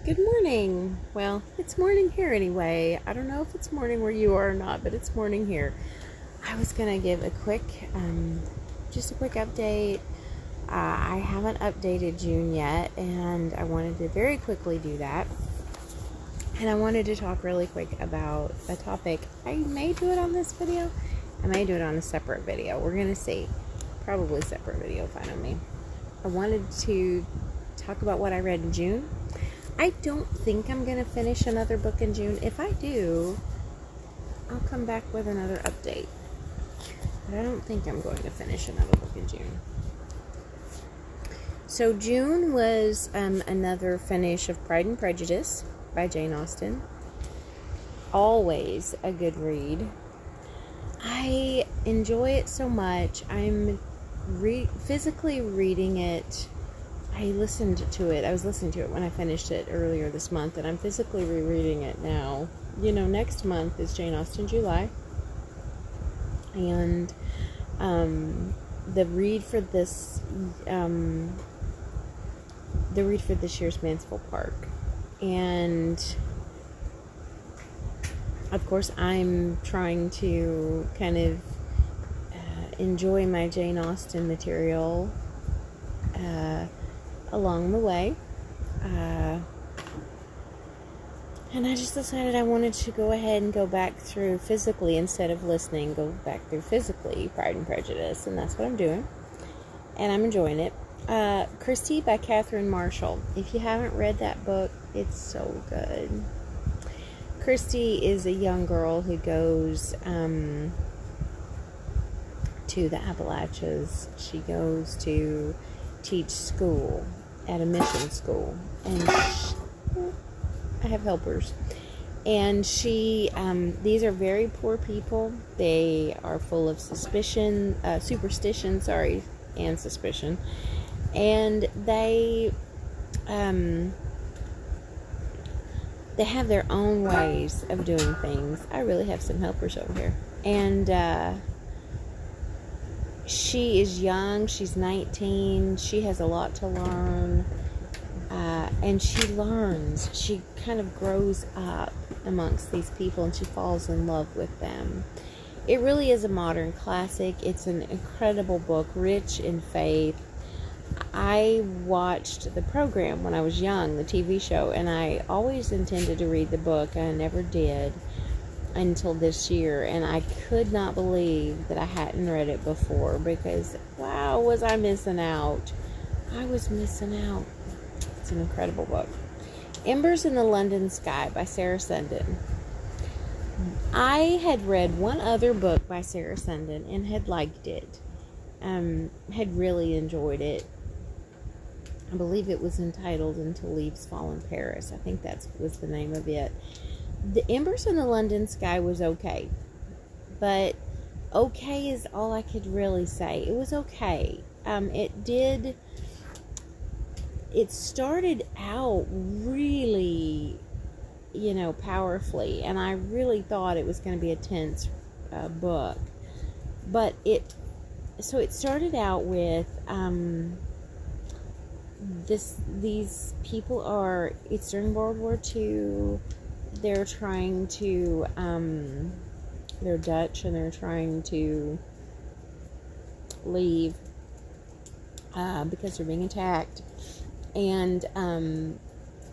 Good morning. Well, it's morning here anyway. I don't know if it's morning where you are or not, but it's morning here. I was going to give just a quick update. I haven't updated June yet, and I wanted to very quickly do that. And I wanted to talk really quick about a topic. I may do it on this video. I may do it on a separate video. We're going to see. Probably separate video, fine on me. I wanted to talk about what I read in June. I don't think I'm going to finish another book in June. If I do, I'll come back with another update. But I don't think I'm going to finish another book in June. So June was another finish of Pride and Prejudice by Jane Austen. Always a good read. I enjoy it so much. I'm physically reading it. I listened to it. I was listening to it when I finished it earlier this month, and I'm physically rereading it now. You know, next month is Jane Austen July, and the read for this year's Mansfield Park, and of course I'm trying to kind of enjoy my Jane Austen material along the way, and I just decided I wanted to go ahead and go back through physically instead of listening, go back through physically Pride and Prejudice, and that's what I'm doing, and I'm enjoying it. Christie by Catherine Marshall. If you haven't read that book, it's so good. Christie is a young girl who goes to the Appalachians. She goes to teach school at a mission school, and I have helpers, and these are very poor people. They are full of superstition, and suspicion, and they have their own ways of doing things. I really have some helpers over here, and she is young. She's 19. She has a lot to learn. And she learns. She kind of grows up amongst these people, and she falls in love with them. It really is a modern classic. It's an incredible book, rich in faith. I watched the program when I was young, the TV show, and I always intended to read the book. I never did until this year, and I could not believe that I hadn't read it before, because wow, was I missing out. I was missing out. It's an incredible book. Embers in the London Sky by Sarah Sundin. I had read one other book by Sarah Sundin and had liked it, had really enjoyed it. I believe it was entitled Until Leaves Fall in Paris. I think that was the name of it. The Embers in the London Sky was okay, but okay is all I could really say. It was okay. It started out really, powerfully, and I really thought it was going to be a tense book, but it started out with these people it's during World War II. They're trying to, they're Dutch, and they're trying to leave because they're being attacked. And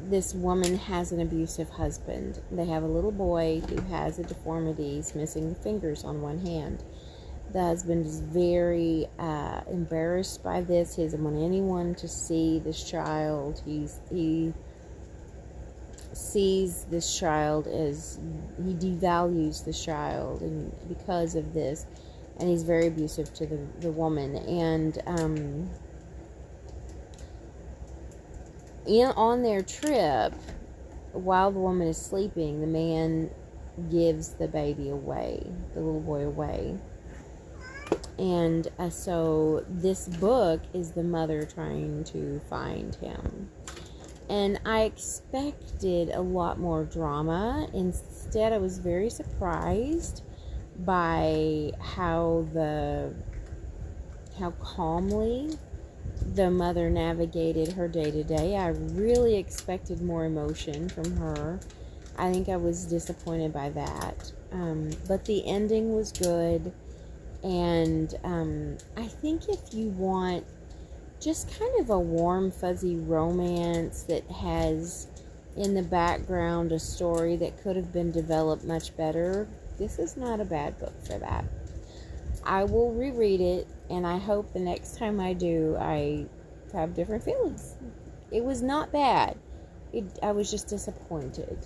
this woman has an abusive husband. They have a little boy who has a deformity. He's missing the fingers on one hand. The husband is very embarrassed by this. He doesn't want anyone to see this child. He sees this child as, he devalues this child, and because of this, and he's very abusive to the woman. And on their trip, while the woman is sleeping, the man gives the baby away, the little boy away. And so this book is the mother trying to find him. And I expected a lot more drama. Instead, I was very surprised by how calmly the mother navigated her day to day. I really expected more emotion from her. I think I was disappointed by that. But the ending was good. And I think if you want just kind of a warm, fuzzy romance that has in the background a story that could have been developed much better, this is not a bad book for that. I will reread it, and I hope the next time I do, I have different feelings. It was not bad. I was just disappointed.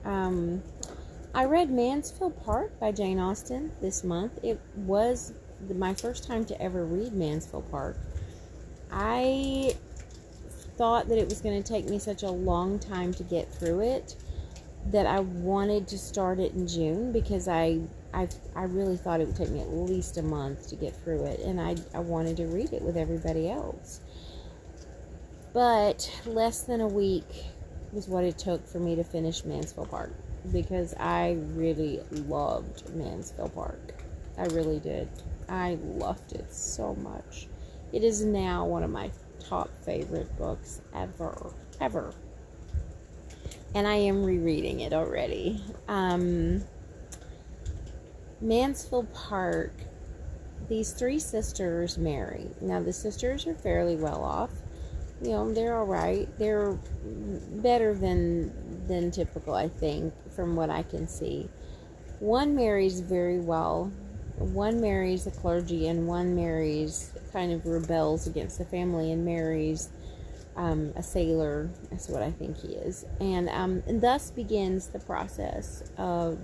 I read Mansfield Park by Jane Austen this month. It was my first time to ever read Mansfield Park. I thought that it was going to take me such a long time to get through it that I wanted to start it in June, because I really thought it would take me at least a month to get through it, and I wanted to read it with everybody else. But less than a week was what it took for me to finish Mansfield Park, because I really loved Mansfield Park. I really did. I loved it so much. It is now one of my top favorite books ever. And I am rereading it already. Mansfield Park, these three sisters marry. Now, the sisters are fairly well off. You know, they're all right. They're better than typical, I think, from what I can see. One marries very well. One marries a clergy, and one marries, kind of rebels against the family and marries a sailor. That's what I think he is. And thus begins the process of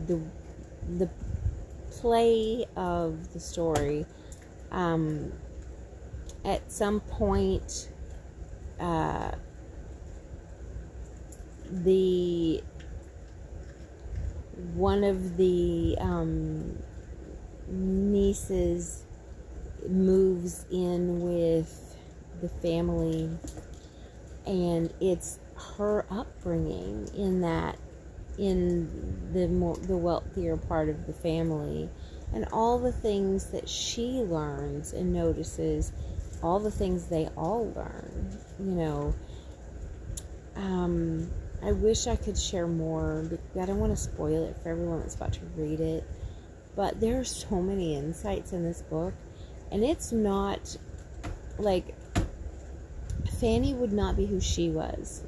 the play of the story. At some point, one of the nieces moves in with the family, and it's her upbringing in the wealthier part of the family, and all the things that she learns and notices, all the things they all learn, you know. I wish I could share more, but I don't want to spoil it for everyone that's about to read it. But there are so many insights in this book, and it's not like Fanny would not be who she was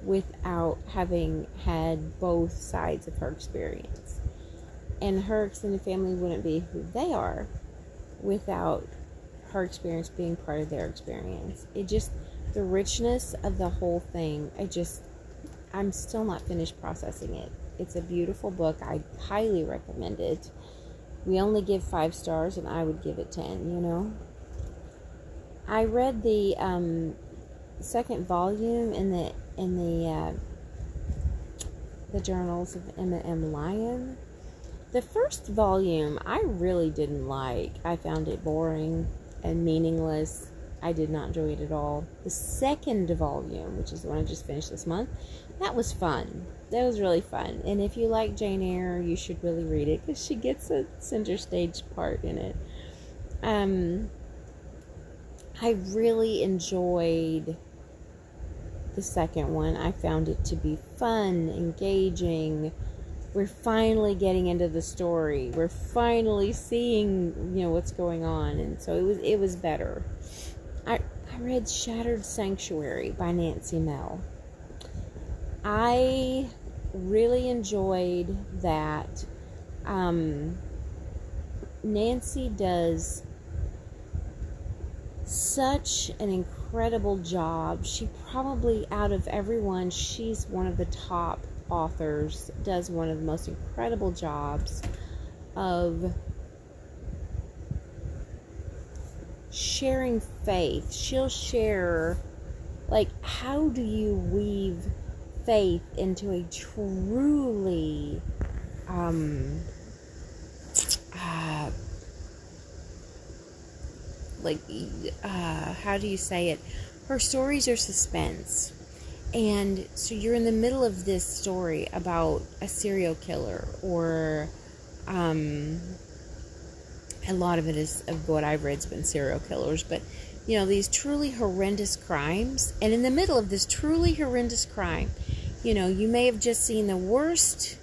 without having had both sides of her experience, and her extended family wouldn't be who they are without her experience being part of their experience. It just, the richness of the whole thing, I'm still not finished processing it. It's a beautiful book. I highly recommend it. We only give 5 stars, and I would give it 10, you know. I read the second volume in the journals of Emma M. Lyon. The first volume I really didn't like. I found it boring and meaningless. I did not enjoy it at all. The second volume, which is the one I just finished this month, that was fun. That was really fun. And if you like Jane Eyre, you should really read it, because she gets a center stage part in it. I really enjoyed the second one. I found it to be fun, engaging. We're finally getting into the story. We're finally seeing, you know, what's going on, and so it was better. I read Shattered Sanctuary by Nancy Mell. I really enjoyed that. Nancy does such an incredible job. She probably, out of everyone, she's one of the top authors, does one of the most incredible jobs of sharing faith. She'll share, like, how do you weave faith into a truly how do you say it? Her stories are suspense, And so you're in the middle of this story about a serial killer, or a lot of it is, of what I've read, has been serial killers, but these truly horrendous crimes. And in the middle of this truly horrendous crime, you may have just seen the worst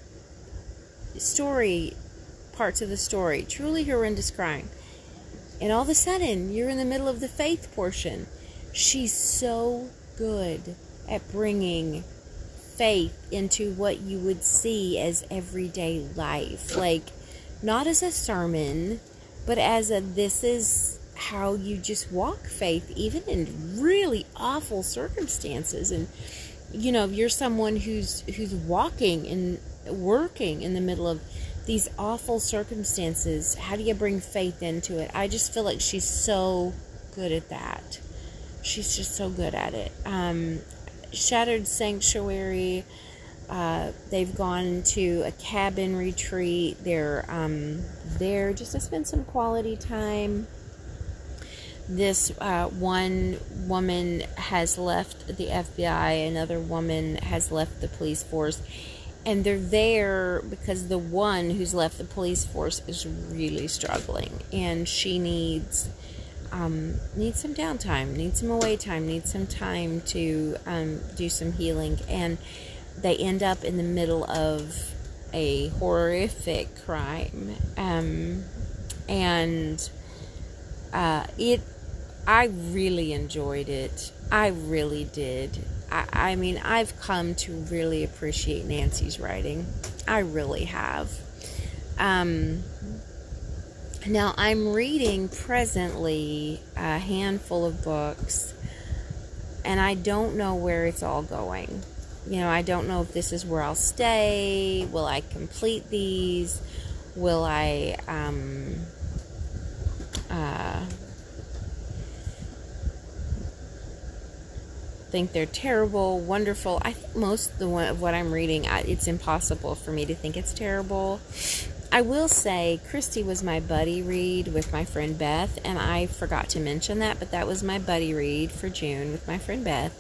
parts of the story, truly horrendous crime. And all of a sudden, you're in the middle of the faith portion. She's so good at bringing faith into what you would see as everyday life. Like, not as a sermon, but as this is how you just walk faith, even in really awful circumstances. And, if you're someone who's walking and working in the middle of these awful circumstances, how do you bring faith into it? I just feel like she's so good at that. She's just so good at it. Shattered Sanctuary, they've gone to a cabin retreat. They're there just to spend some quality time. This one woman has left the FBI, another woman has left the police force, and they're there because the one who's left the police force is really struggling, and she needs some downtime, needs some away time, needs some time to do some healing. And they end up in the middle of a horrific crime, I really enjoyed it. I really did. I mean, I've come to really appreciate Nancy's writing. I really have. Now, I'm reading presently a handful of books, and I don't know where it's all going. I don't know if this is where I'll stay. Will I complete these? Will I think they're terrible, wonderful? I think most of what I'm reading, it's impossible for me to think it's terrible. I will say, Christy was my buddy read with my friend Beth, and I forgot to mention that, but that was my buddy read for June with my friend Beth.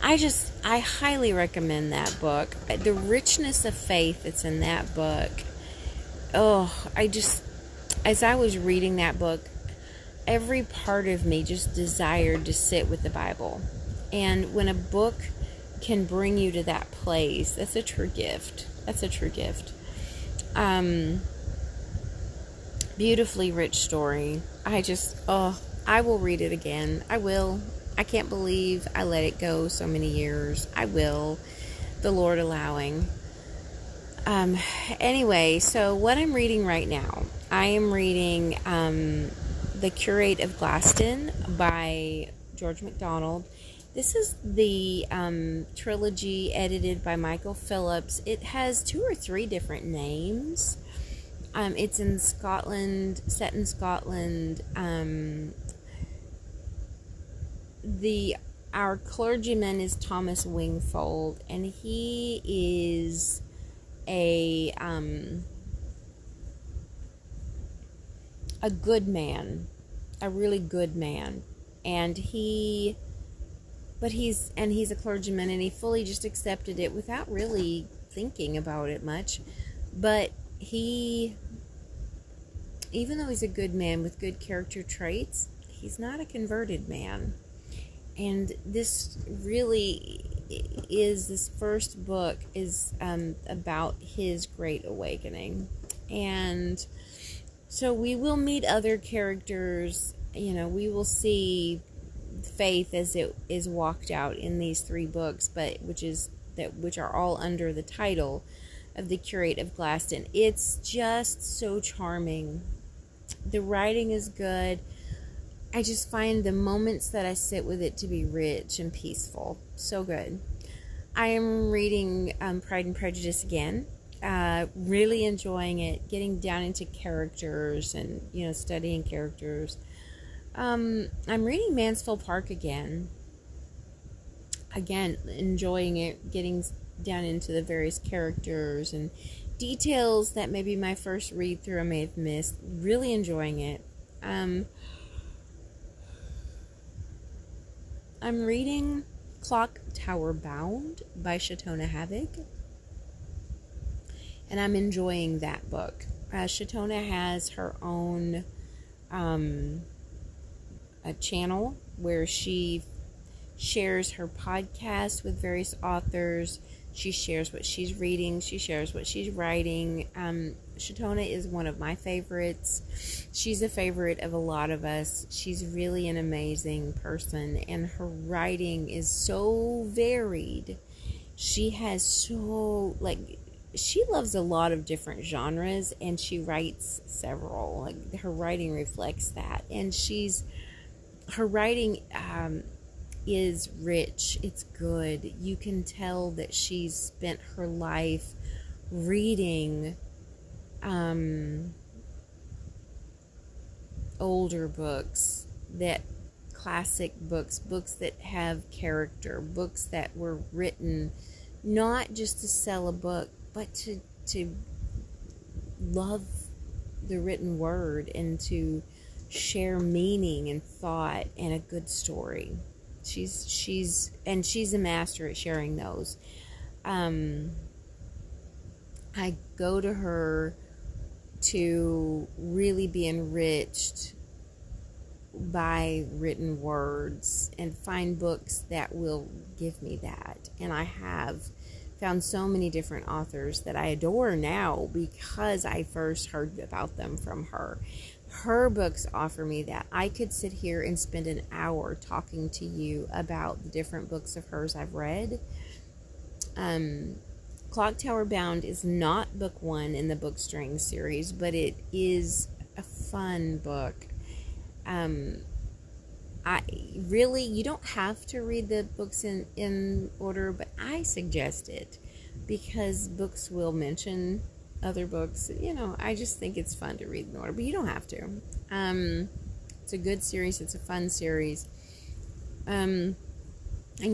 I highly recommend that book. The richness of faith that's in that book. As I was reading that book, every part of me just desired to sit with the Bible. And when a book can bring you to that place, that's a true gift. That's a true gift. Beautifully rich story. I will read it again. I will. I can't believe I let it go so many years. I will, the Lord allowing. Anyway, so what I'm reading right now, I am reading The Curate of Glaston by George MacDonald. This is the trilogy edited by Michael Phillips. It has 2 or 3 different names. It's in Scotland, set in Scotland. Our clergyman is Thomas Wingfold, and he is a good man, a really good man, and he's a clergyman, and he fully just accepted it without really thinking about it much. But he, even though he's a good man with good character traits, he's not a converted man. And this first book is about his great awakening. And so we will meet other characters. We will see faith as it is walked out in these 3 books, which are all under the title of The Curate of Glaston. It's just so charming. The writing is good. I just find the moments that I sit with it to be rich and peaceful. So good. I am reading Pride and Prejudice again. Really enjoying it. Getting down into characters and, studying characters. I'm reading Mansfield Park again. Again, enjoying it. Getting down into the various characters and details that maybe my first read through I may have missed. Really enjoying it. I'm reading Clock Tower Bound by Shatona Havoc. And I'm enjoying that book. Shatona has her own a channel where she shares her podcast with various authors. She shares what she's reading. She shares what she's writing. Shatona is one of my favorites. She's a favorite of a lot of us. She's really an amazing person, and her writing is so varied. She has so, she loves a lot of different genres, and she writes several. Her writing reflects that, and her writing is rich. It's good. You can tell that she's spent her life reading older books, classic books that have character, books that were written not just to sell a book, but to love the written word and to share meaning and thought and a good story. She's a master at sharing those. I go to her to really be enriched by written words and find books that will give me that. And I have found so many different authors that I adore now because I first heard about them from her. Her books offer me that. I could sit here and spend an hour talking to you about the different books of hers I've read. Clock Tower Bound is not book one in the Bookstring series, but it is a fun book. You don't have to read the books in order, but I suggest it because books will mention other books. I just think it's fun to read in order, but you don't have to. It's a good series. It's a fun series. And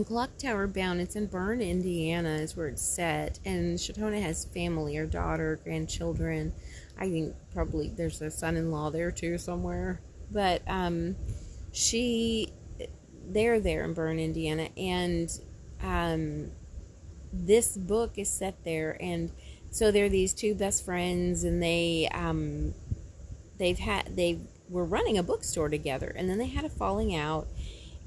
Clock Tower Bound, it's in Bern, Indiana is where it's set, and Shatona has family, her daughter, grandchildren. I think probably there's a son-in-law there too somewhere, but they're there in Bern, Indiana, and this book is set there, and so they're these two best friends, and they were running a bookstore together, and then they had a falling out,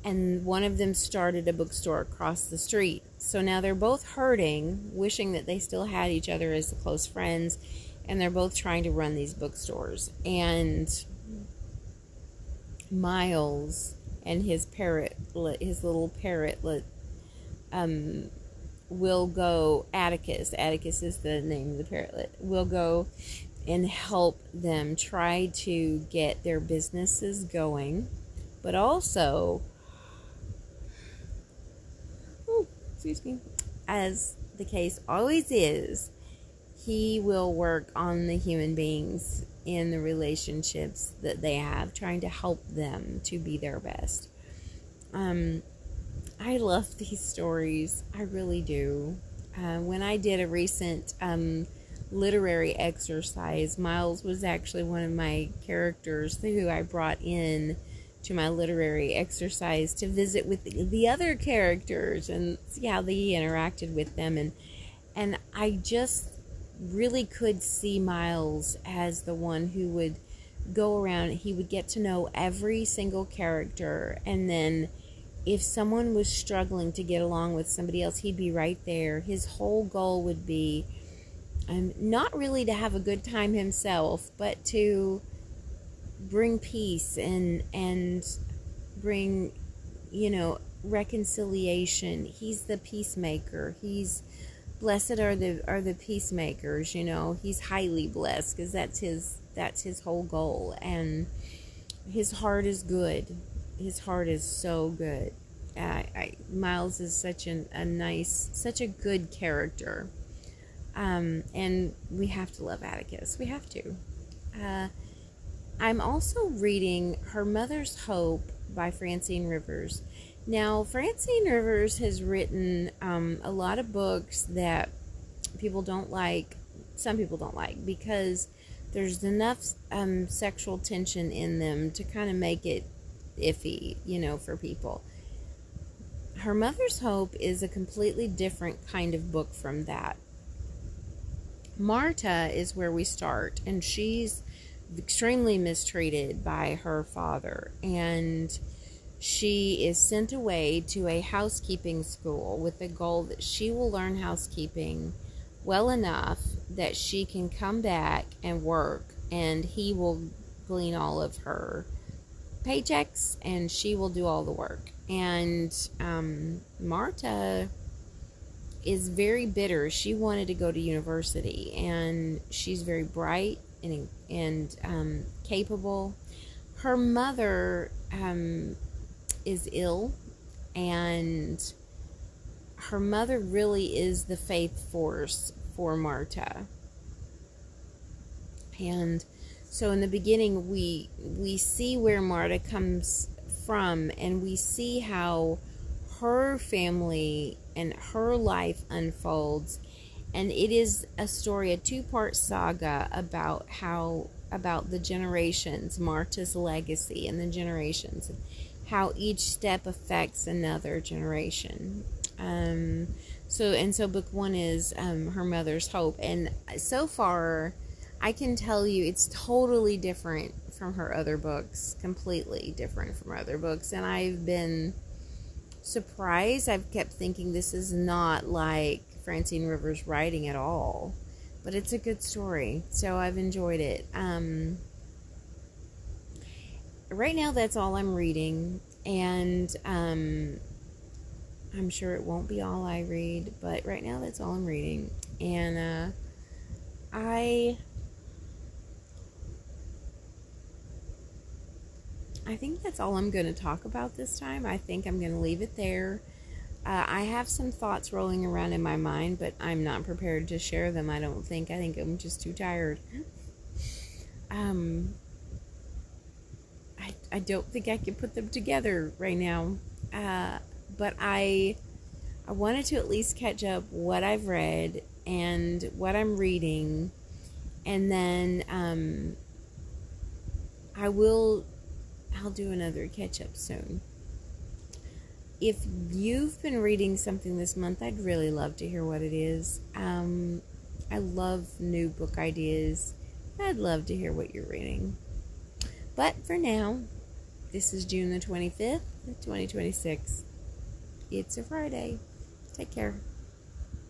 and one of them started a bookstore across the street. So now they're both hurting, wishing that they still had each other as the close friends, and they're both trying to run these bookstores. And Miles and his little parrotlet, will go, Atticus is the name of the parrotlet, will go and help them try to get their businesses going, but also, as the case always is, he will work on the human beings in the relationships that they have, trying to help them to be their best. I love these stories. I really do. When I did a recent literary exercise, Miles was actually one of my characters who I brought in to my literary exercise to visit with the other characters and see how they interacted with them. And I just really could see Miles as the one who would go around. He would get to know every single character, and then if someone was struggling to get along with somebody else, he'd be right there. His whole goal would be not really to have a good time himself, but to bring peace and bring, reconciliation. He's the peacemaker. Blessed are the peacemakers. He's highly blessed because that's his whole goal, and his heart is good. His heart is so good. Miles is such a good character, and we have to love Atticus. We have to. I'm also reading Her Mother's Hope by Francine Rivers. Now, Francine Rivers has written a lot of books that people don't like. Some people don't like because there's enough sexual tension in them to kind of make it iffy, for people. Her Mother's Hope is a completely different kind of book from that. Marta is where we start, and she's extremely mistreated by her father, and she is sent away to a housekeeping school with the goal that she will learn housekeeping well enough that she can come back and work, and he will glean all of her paychecks and she will do all the work. And Marta is very bitter. She wanted to go to university, and she's very bright and capable. Her mother is ill, and her mother really is the faith force for Marta. And so in the beginning, we see where Marta comes from, and we see how her family and her life unfolds. And it is a story, a two-part saga about the generations, Marta's legacy and the generations, how each step affects another generation. So book one is Her Mother's Hope, and so far I can tell you it's totally different from her other books, completely different from her other books, and I've been surprised. I've kept thinking this is not like Francine Rivers' writing at all, but it's a good story, so I've enjoyed it. Right now that's all I'm reading, and I'm sure it won't be all I read, but right now that's all I'm reading. And I think that's all I'm going to talk about this time. I think I'm going to leave it there. I have some thoughts rolling around in my mind, but I'm not prepared to share them, I don't think. I think I'm just too tired. I don't think I can put them together right now. But I wanted to at least catch up what I've read and what I'm reading, and then I'll do another catch up soon. If you've been reading something this month, I'd really love to hear what it is. I love new book ideas. I'd love to hear what you're reading. But for now, this is June the 25th, 2026. It's a Friday. Take care.